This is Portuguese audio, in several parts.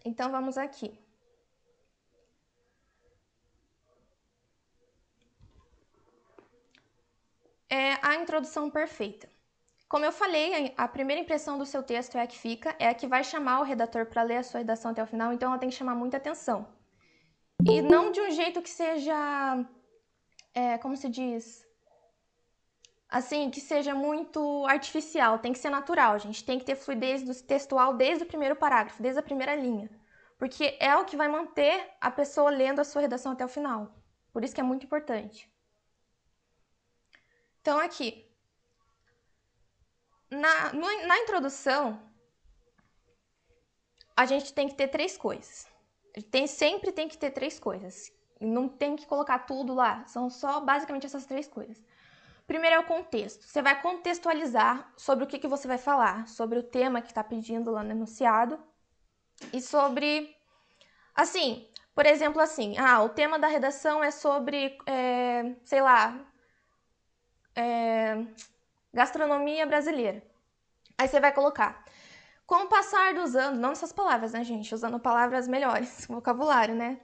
Então, vamos aqui. A introdução perfeita. Como eu falei, a primeira impressão do seu texto é a que fica, é a que vai chamar o redator para ler a sua redação até o final, então ela tem que chamar muita atenção. E não de um jeito que seja, como se diz, assim, que seja muito artificial, tem que ser natural, gente. Tem que ter fluidez do textual desde o primeiro parágrafo, desde a primeira linha. Porque é o que vai manter a pessoa lendo a sua redação até o final. Por isso que é muito importante. Então, aqui, na introdução, a gente tem que ter 3 coisas. Sempre tem que ter 3 coisas. Não tem que colocar tudo lá. São só basicamente essas 3 coisas. Primeiro é o contexto. Você vai contextualizar sobre o que você vai falar, sobre o tema que está pedindo lá no enunciado e sobre, assim, por exemplo, assim, o tema da redação é sobre, sei lá, gastronomia brasileira. Aí você vai colocar, com o passar dos anos, não essas palavras, né, gente? Usando palavras melhores, vocabulário, né?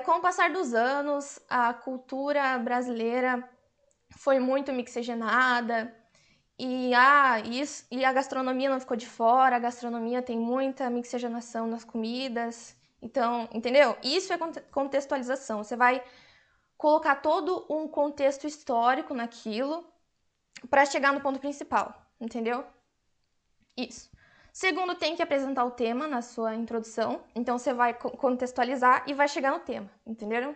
Com o passar dos anos, a cultura brasileira foi muito mixigenada e a gastronomia não ficou de fora, a gastronomia tem muita mixigenação nas comidas. Então, entendeu? Isso é contextualização. Você vai colocar todo um contexto histórico naquilo para chegar no ponto principal, entendeu? Isso. Segundo, tem que apresentar o tema na sua introdução. Então, você vai contextualizar e vai chegar no tema, entenderam?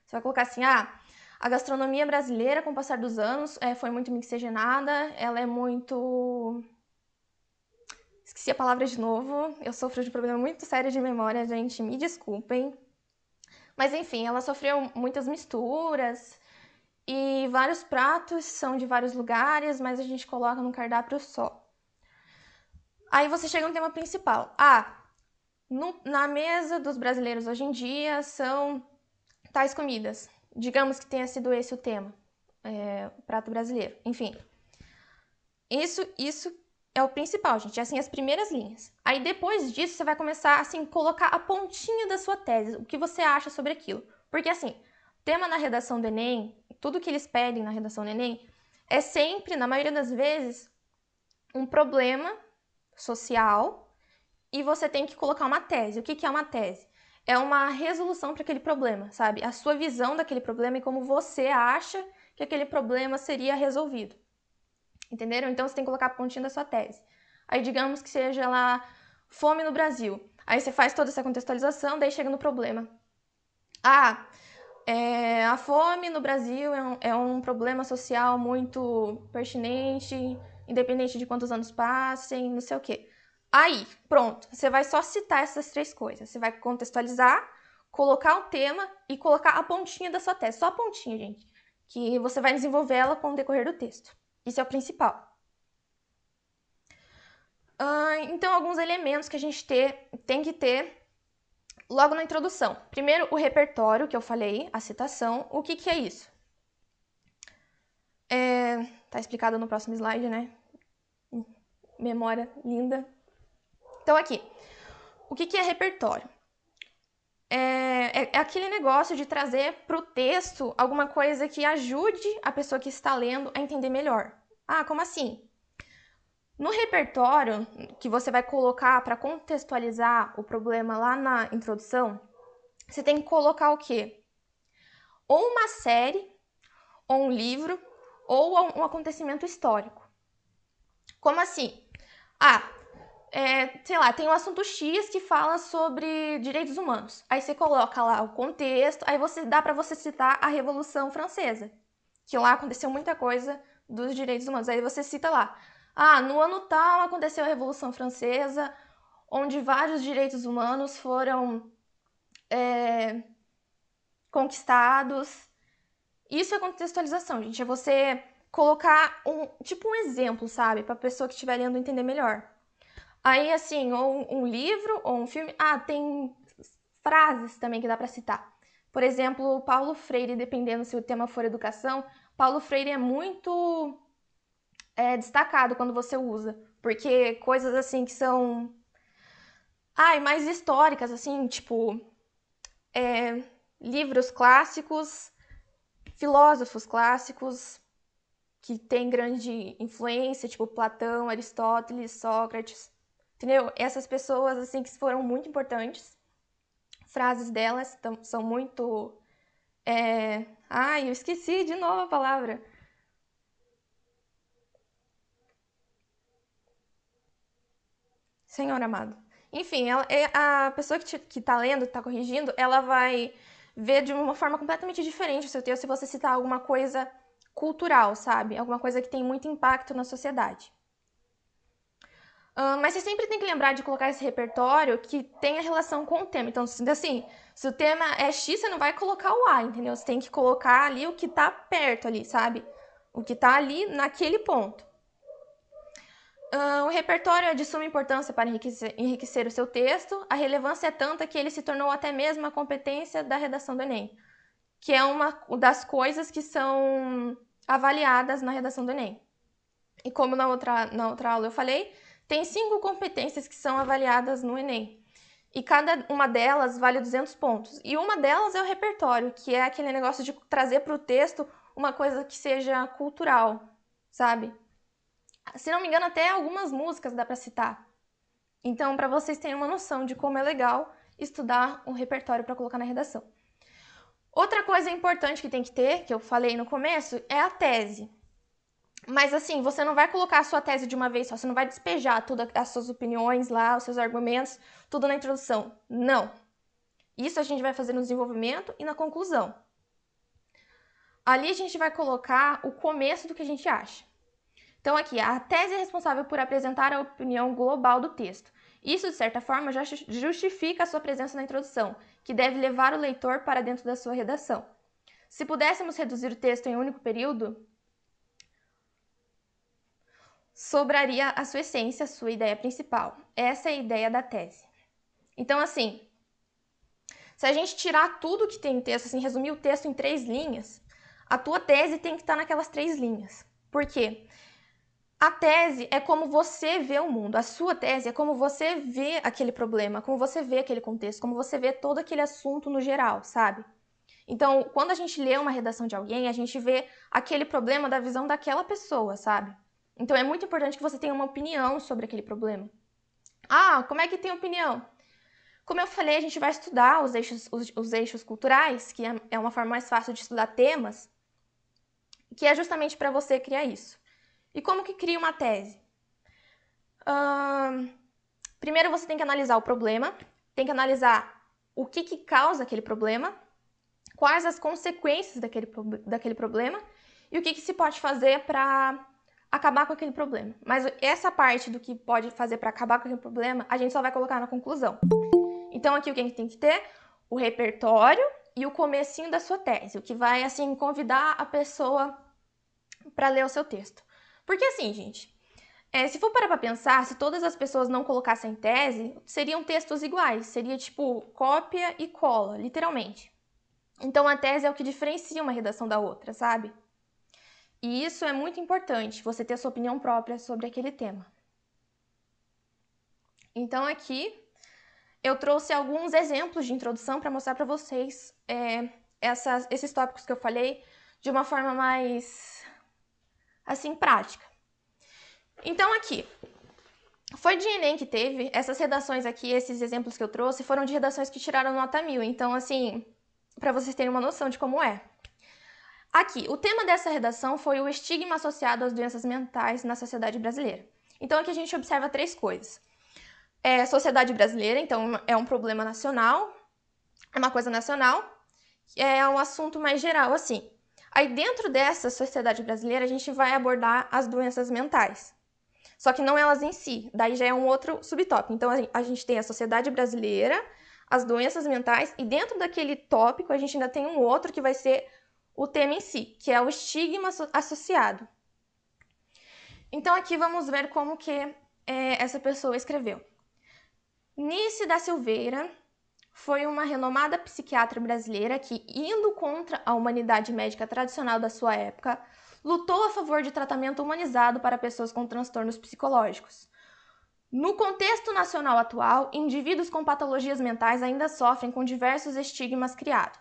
Você vai colocar assim, a gastronomia brasileira, com o passar dos anos, foi muito mixigenada, ela é muito... Esqueci a palavra de novo, eu sofro de um problema muito sério de memória, gente, me desculpem. Mas, enfim, ela sofreu muitas misturas e vários pratos são de vários lugares, mas a gente coloca num cardápio só. Aí você chega no tema principal. Na mesa dos brasileiros hoje em dia são tais comidas. Digamos que tenha sido esse o tema, o prato brasileiro. Enfim, isso é o principal, gente. Assim, as primeiras linhas. Aí depois disso você vai começar assim colocar a pontinha da sua tese, o que você acha sobre aquilo. Porque assim, tema na redação do Enem, tudo que eles pedem na redação do Enem é sempre, na maioria das vezes, um problema social e você tem que colocar uma tese. O que é uma tese? É uma resolução para aquele problema, sabe? A sua visão daquele problema e como você acha que aquele problema seria resolvido. Entenderam? Então você tem que colocar a pontinha da sua tese. Aí digamos que seja lá fome no Brasil. Aí você faz toda essa contextualização, daí chega no problema. A fome no Brasil é um problema social muito pertinente, independente de quantos anos passem, não sei o quê. Aí, pronto, você vai só citar essas 3 coisas. Você vai contextualizar, colocar o tema e colocar a pontinha da sua tese. Só a pontinha, gente. Que você vai desenvolver ela com o decorrer do texto. Isso é o principal. Então, alguns elementos que a gente tem que ter logo na introdução. Primeiro, o repertório, que eu falei, a citação. O que é isso? Tá explicado no próximo slide, né? Memória linda. Então, aqui. O que é repertório? É aquele negócio de trazer para o texto alguma coisa que ajude a pessoa que está lendo a entender melhor. Como assim? No repertório que você vai colocar para contextualizar o problema lá na introdução, você tem que colocar o quê? Ou uma série, ou um livro, ou um acontecimento histórico. Como assim? Sei lá, tem um assunto X que fala sobre direitos humanos. Aí você coloca lá o contexto, aí dá para você citar a Revolução Francesa, que lá aconteceu muita coisa dos direitos humanos. Aí você cita lá, no ano tal aconteceu a Revolução Francesa, onde vários direitos humanos foram conquistados. Isso é contextualização, gente. É você colocar um exemplo, sabe? Para a pessoa que estiver lendo entender melhor. Aí, assim, ou um livro, ou um filme. Tem frases também que dá para citar. Por exemplo, Paulo Freire, dependendo se o tema for educação, Paulo Freire é muito destacado quando você usa. Porque coisas assim que são E mais históricas, assim, tipo, livros clássicos, filósofos clássicos que têm grande influência, tipo Platão, Aristóteles, Sócrates, entendeu? Essas pessoas, assim, que foram muito importantes. Frases delas são muito... eu esqueci de novo a palavra. Senhor amado. Enfim, a pessoa que tá lendo, que tá corrigindo, ela vai ver de uma forma completamente diferente o seu texto se você citar alguma coisa cultural, sabe? Alguma coisa que tem muito impacto na sociedade. Mas você sempre tem que lembrar de colocar esse repertório que tenha relação com o tema. Então, assim, se o tema é X, você não vai colocar o A, entendeu? Você tem que colocar ali o que tá perto ali, sabe? O que tá ali naquele ponto. O repertório é de suma importância para enriquecer o seu texto. A relevância é tanta que ele se tornou até mesmo a competência da redação do Enem, que é uma das coisas que são avaliadas na redação do Enem. E como na outra aula eu falei, tem 5 competências que são avaliadas no Enem. E cada uma delas vale 200 pontos. E uma delas é o repertório, que é aquele negócio de trazer para o texto uma coisa que seja cultural, sabe? Se não me engano, até algumas músicas dá para citar. Então, para vocês terem uma noção de como é legal estudar um repertório para colocar na redação. Outra coisa importante que tem que ter, que eu falei no começo, é a tese. Mas assim, você não vai colocar a sua tese de uma vez só, você não vai despejar todas as suas opiniões lá, os seus argumentos, tudo na introdução. Não. Isso a gente vai fazer no desenvolvimento e na conclusão. Ali a gente vai colocar o começo do que a gente acha. Então aqui, a tese é responsável por apresentar a opinião global do texto. Isso, de certa forma, já justifica a sua presença na introdução, que deve levar o leitor para dentro da sua redação. Se pudéssemos reduzir o texto em um único período, sobraria a sua essência, a sua ideia principal. Essa é a ideia da tese. Então, assim, se a gente tirar tudo que tem no texto, assim, resumir o texto em 3 linhas, a tua tese tem que estar naquelas 3 linhas. Por quê? A tese é como você vê o mundo. A sua tese é como você vê aquele problema, como você vê aquele contexto, como você vê todo aquele assunto no geral, sabe? Então, quando a gente lê uma redação de alguém, a gente vê aquele problema da visão daquela pessoa, sabe? Então, é muito importante que você tenha uma opinião sobre aquele problema. Como é que tem opinião? Como eu falei, a gente vai estudar os eixos culturais, que é uma forma mais fácil de estudar temas, que é justamente para você criar isso. E como que cria uma tese? Primeiro você tem que analisar o problema, tem que analisar o que causa aquele problema, quais as consequências daquele problema e o que se pode fazer para acabar com aquele problema. Mas essa parte do que pode fazer para acabar com aquele problema, a gente só vai colocar na conclusão. Então aqui o que a gente tem que ter? O repertório e o comecinho da sua tese, o que vai, assim, convidar a pessoa para ler o seu texto. Porque assim, gente, se for parar pra pensar, se todas as pessoas não colocassem tese, seriam textos iguais, seria tipo cópia e cola, literalmente. Então a tese é o que diferencia uma redação da outra, sabe? E isso é muito importante, você ter a sua opinião própria sobre aquele tema. Então aqui eu trouxe alguns exemplos de introdução para mostrar para vocês esses tópicos que eu falei de uma forma mais, assim, prática. Então aqui, foi de Enem que teve, essas redações aqui, esses exemplos que eu trouxe, foram de redações que tiraram nota 1000, então assim, para vocês terem uma noção de como é. Aqui, o tema dessa redação foi o estigma associado às doenças mentais na sociedade brasileira. Então aqui a gente observa 3 coisas. Sociedade brasileira, então é um problema nacional, é uma coisa nacional, é um assunto mais geral, assim. Aí dentro dessa sociedade brasileira a gente vai abordar as doenças mentais. Só que não elas em si, daí já é um outro subtópico. Então a gente tem a sociedade brasileira, as doenças mentais, e dentro daquele tópico a gente ainda tem um outro que vai ser o tema em si, que é o estigma associado. Então aqui vamos ver como que essa pessoa escreveu. Nice da Silveira foi uma renomada psiquiatra brasileira que, indo contra a humanidade médica tradicional da sua época, lutou a favor de tratamento humanizado para pessoas com transtornos psicológicos. No contexto nacional atual, indivíduos com patologias mentais ainda sofrem com diversos estigmas criados.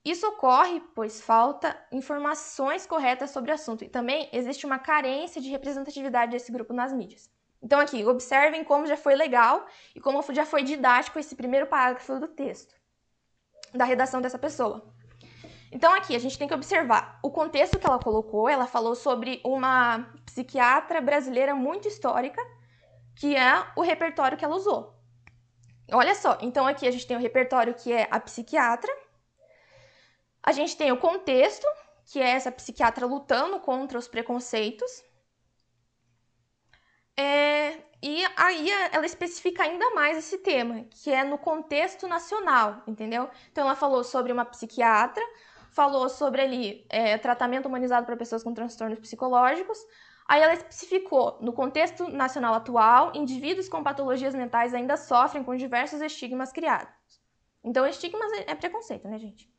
Isso ocorre pois falta informações corretas sobre o assunto e também existe uma carência de representatividade desse grupo nas mídias. Então aqui, observem como já foi legal e como já foi didático esse primeiro parágrafo do texto, da redação dessa pessoa. Então aqui a gente tem que observar o contexto que ela colocou. Ela falou sobre uma psiquiatra brasileira muito histórica, que é o repertório que ela usou. Olha só, então aqui a gente tem o repertório que é a psiquiatra, a gente tem o contexto, que é essa psiquiatra lutando contra os preconceitos, e aí ela especifica ainda mais esse tema, que é no contexto nacional, entendeu? Então ela falou sobre uma psiquiatra, falou sobre ali tratamento humanizado para pessoas com transtornos psicológicos. Aí ela especificou, no contexto nacional atual, indivíduos com patologias mentais ainda sofrem com diversos estigmas criados. Então, estigmas é preconceito, né, gente?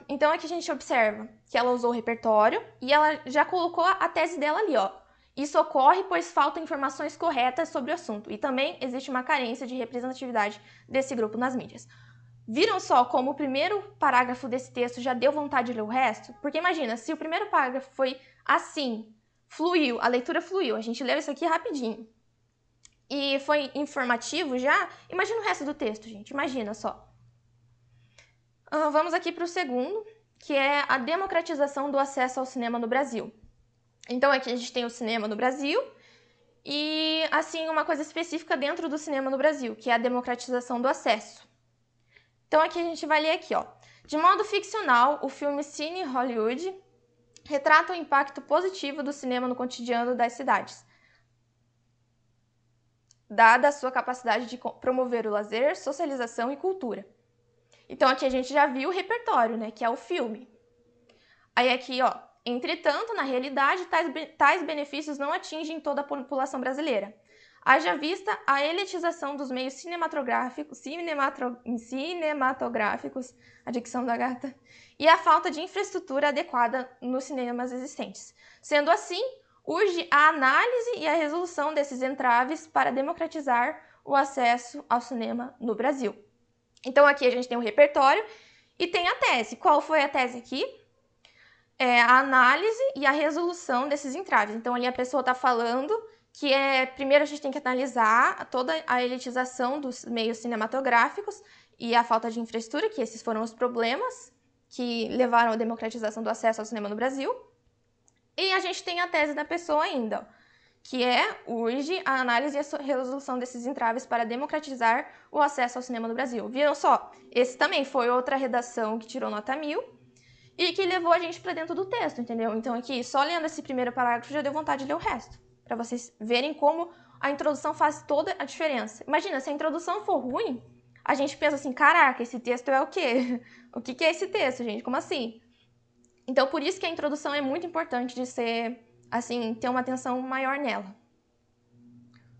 Então, aqui a gente observa que ela usou o repertório e ela já colocou a tese dela ali, ó. Isso ocorre pois faltam informações corretas sobre o assunto e também existe uma carência de representatividade desse grupo nas mídias. Viram só como o primeiro parágrafo desse texto já deu vontade de ler o resto? Porque imagina, se o primeiro parágrafo foi assim, fluiu, a leitura fluiu, a gente leu isso aqui rapidinho e foi informativo já, imagina o resto do texto, gente, imagina só. Vamos aqui para o segundo, que é a democratização do acesso ao cinema no Brasil. Então aqui a gente tem o cinema no Brasil e, assim, uma coisa específica dentro do cinema no Brasil, que é a democratização do acesso. Então aqui a gente vai ler aqui, ó. De modo ficcional, o filme Cine Hollywood retrata o impacto positivo do cinema no cotidiano das cidades, dada a sua capacidade de promover o lazer, socialização e cultura. Então aqui a gente já viu o repertório, né, que é o filme. Aí aqui, ó, entretanto, na realidade, tais benefícios não atingem toda a população brasileira. Haja vista a elitização dos meios cinematográficos, a dicção da gata, e a falta de infraestrutura adequada nos cinemas existentes. Sendo assim, urge a análise e a resolução desses entraves para democratizar o acesso ao cinema no Brasil. Então aqui a gente tem o repertório e tem a tese. Qual foi a tese aqui? A análise e a resolução desses entraves. Então ali a pessoa está falando que primeiro a gente tem que analisar toda a elitização dos meios cinematográficos e a falta de infraestrutura, que esses foram os problemas que levaram à democratização do acesso ao cinema no Brasil. E a gente tem a tese da pessoa ainda, que urge a análise e a resolução desses entraves para democratizar o acesso ao cinema no Brasil. Viram só? Esse também foi outra redação que tirou nota 1000 e que levou a gente para dentro do texto, entendeu? Então aqui, só lendo esse primeiro parágrafo já deu vontade de ler o resto, para vocês verem como a introdução faz toda a diferença. Imagina, se a introdução for ruim, a gente pensa assim, caraca, esse texto é o quê? O que é esse texto, gente? Como assim? Então, por isso que a introdução é muito importante de ser, assim, ter uma atenção maior nela.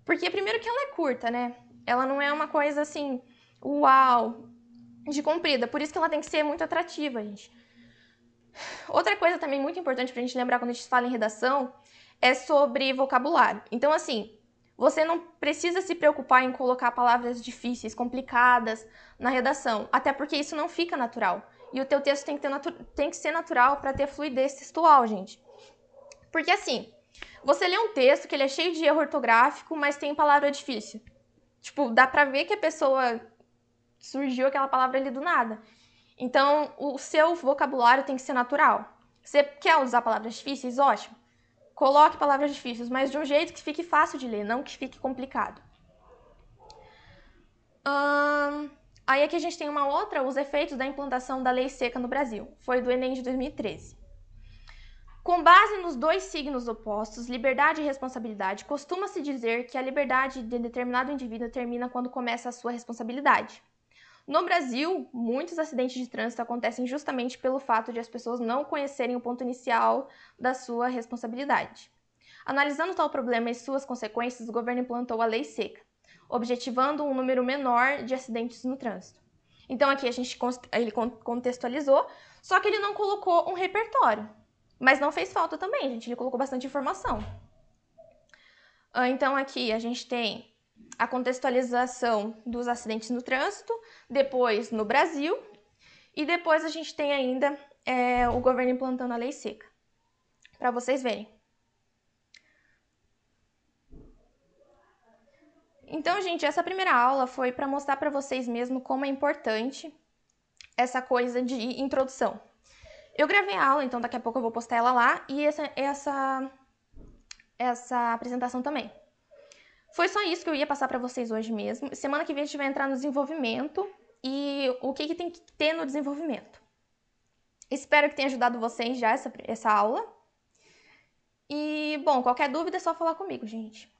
Porque, primeiro, que ela é curta, né? Ela não é uma coisa, assim, uau, de comprida. Por isso que ela tem que ser muito atrativa, gente. Outra coisa também muito importante pra gente lembrar quando a gente fala em redação é sobre vocabulário. Então, assim, você não precisa se preocupar em colocar palavras difíceis, complicadas na redação, até porque isso não fica natural. E o teu texto tem que ser natural para ter fluidez textual, gente. Porque assim, você lê um texto que ele é cheio de erro ortográfico, mas tem palavra difícil. Tipo, dá pra ver que a pessoa surgiu aquela palavra ali do nada. Então, o seu vocabulário tem que ser natural. Você quer usar palavras difíceis? Ótimo. Coloque palavras difíceis, mas de um jeito que fique fácil de ler, não que fique complicado. Aí aqui a gente tem uma outra, os efeitos da implantação da lei seca no Brasil. Foi do Enem de 2013. Com base nos dois signos opostos, liberdade e responsabilidade, costuma-se dizer que a liberdade de determinado indivíduo termina quando começa a sua responsabilidade. No Brasil, muitos acidentes de trânsito acontecem justamente pelo fato de as pessoas não conhecerem o ponto inicial da sua responsabilidade. Analisando tal problema e suas consequências, o governo implantou a lei seca, objetivando um número menor de acidentes no trânsito. Então aqui ele contextualizou, só que ele não colocou um repertório. Mas não fez falta também, gente, ele colocou bastante informação. Então, aqui a gente tem a contextualização dos acidentes no trânsito, depois no Brasil, e depois a gente tem ainda o governo implantando a lei seca, para vocês verem. Então, gente, essa primeira aula foi para mostrar para vocês mesmo como é importante essa coisa de introdução. Eu gravei a aula, então daqui a pouco eu vou postar ela lá, e essa apresentação também. Foi só isso que eu ia passar para vocês hoje mesmo. Semana que vem a gente vai entrar no desenvolvimento e o que tem que ter no desenvolvimento. Espero que tenha ajudado vocês já essa aula. E, bom, qualquer dúvida é só falar comigo, gente.